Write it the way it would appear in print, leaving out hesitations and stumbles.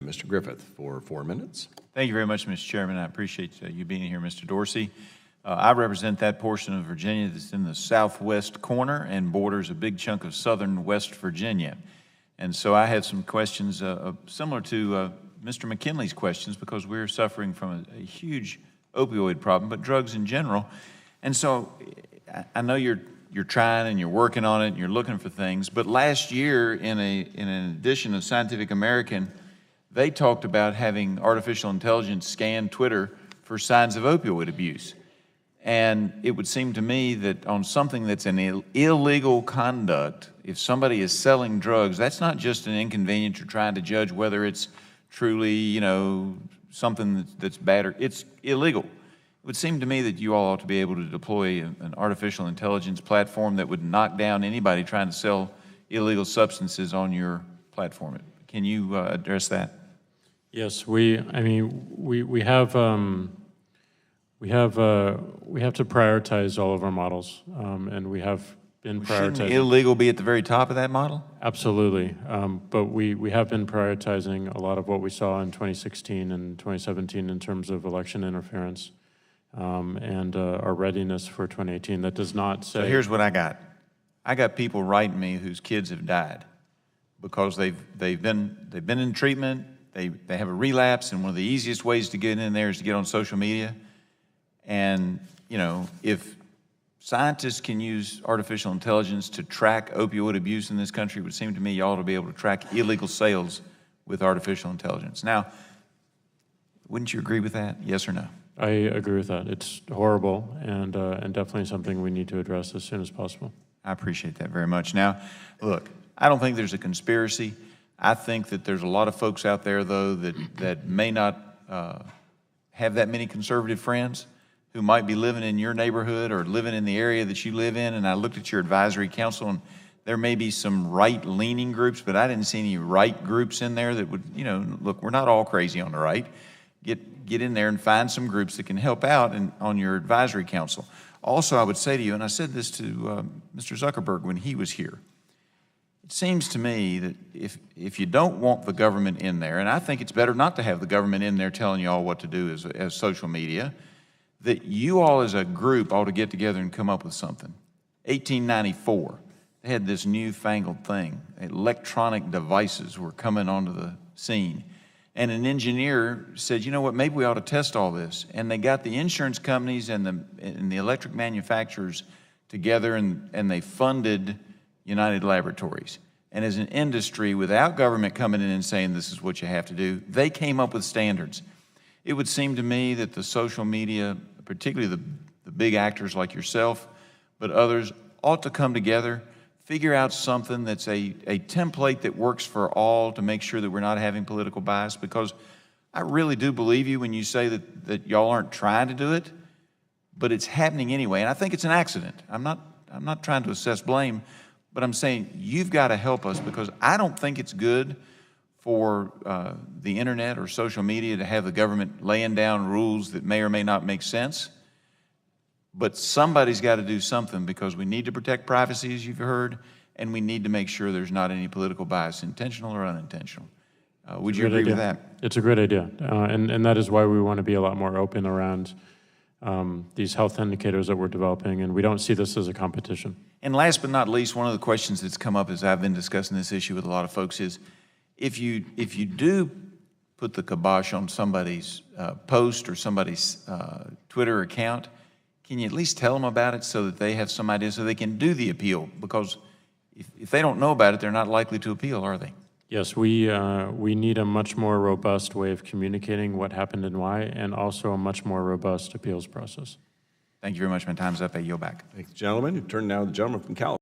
Mr. Griffith for 4 minutes. Thank you very much, Mr. Chairman. I appreciate you being here, Mr. Dorsey. I represent that portion of Virginia that's in the southwest corner and borders a big chunk of southern West Virginia. And so I had some questions similar to Mr. McKinley's questions, because we're suffering from a huge opioid problem, but drugs in general. And so I know you're trying and you're working on it and you're looking for things, but last year in an edition of Scientific American, they talked about having artificial intelligence scan Twitter for signs of opioid abuse. And it would seem to me that on something that's an illegal conduct, if somebody is selling drugs, that's not just an inconvenience. You're trying to judge whether it's truly, something that's bad, or it's illegal. It would seem to me that you all ought to be able to deploy an artificial intelligence platform that would knock down anybody trying to sell illegal substances on your platform. Can you address that? Yes, we have to prioritize all of our models, and we have been prioritizing. Shouldn't illegal be at the very top of that model? Absolutely, but we have been prioritizing a lot of what we saw in 2016 and 2017 in terms of election interference, and our readiness for 2018. That does not say. So here's what I got. I got people writing me whose kids have died because they've been in treatment. They have a relapse, and one of the easiest ways to get in there is to get on social media. And, if scientists can use artificial intelligence to track opioid abuse in this country, it would seem to me you ought to be able to track illegal sales with artificial intelligence. Now, wouldn't you agree with that? Yes or no? I agree with that. It's horrible, and definitely something we need to address as soon as possible. I appreciate that very much. Now, look, I don't think there's a conspiracy. I think that there's a lot of folks out there, though, that may not have that many conservative friends who might be living in your neighborhood or living in the area that you live in. And I looked at your advisory council, and there may be some right-leaning groups, but I didn't see any right groups in there that would, look, we're not all crazy on the right. Get in there and find some groups that can help out on your advisory council. Also, I would say to you, and I said this to Mr. Zuckerberg when he was here, it seems to me that if you don't want the government in there, and I think it's better not to have the government in there telling you all what to do as social media, that you all as a group ought to get together and come up with something. 1894, they had this newfangled thing. Electronic devices were coming onto the scene. And an engineer said, you know what, maybe we ought to test all this. And they got the insurance companies and the electric manufacturers together, and they funded United Laboratories. And as an industry, without government coming in and saying this is what you have to do, they came up with standards. It would seem to me that the social media, particularly the big actors like yourself, but others, ought to come together, figure out something that's a template that works for all to make sure that we're not having political bias, because I really do believe you when you say that y'all aren't trying to do it, but it's happening anyway. And I think it's an accident. I'm not trying to assess blame, but I'm saying you've got to help us, because I don't think it's good for the internet or social media to have the government laying down rules that may or may not make sense. But somebody's got to do something, because we need to protect privacy, as you've heard, and we need to make sure there's not any political bias, intentional or unintentional. Would you agree with that? It's a great idea, and that is why we want to be a lot more open around these health indicators that we're developing, and we don't see this as a competition. And last but not least, one of the questions that's come up as I've been discussing this issue with a lot of folks is, if you do put the kibosh on somebody's post or somebody's Twitter account, can you at least tell them about it so that they have some idea so they can do the appeal? Because if they don't know about it, they're not likely to appeal, are they? Yes, we need a much more robust way of communicating what happened and why, and also a much more robust appeals process. Thank you very much. My time's up. I yield back. Thank you, gentlemen. You turn now to the gentleman from California.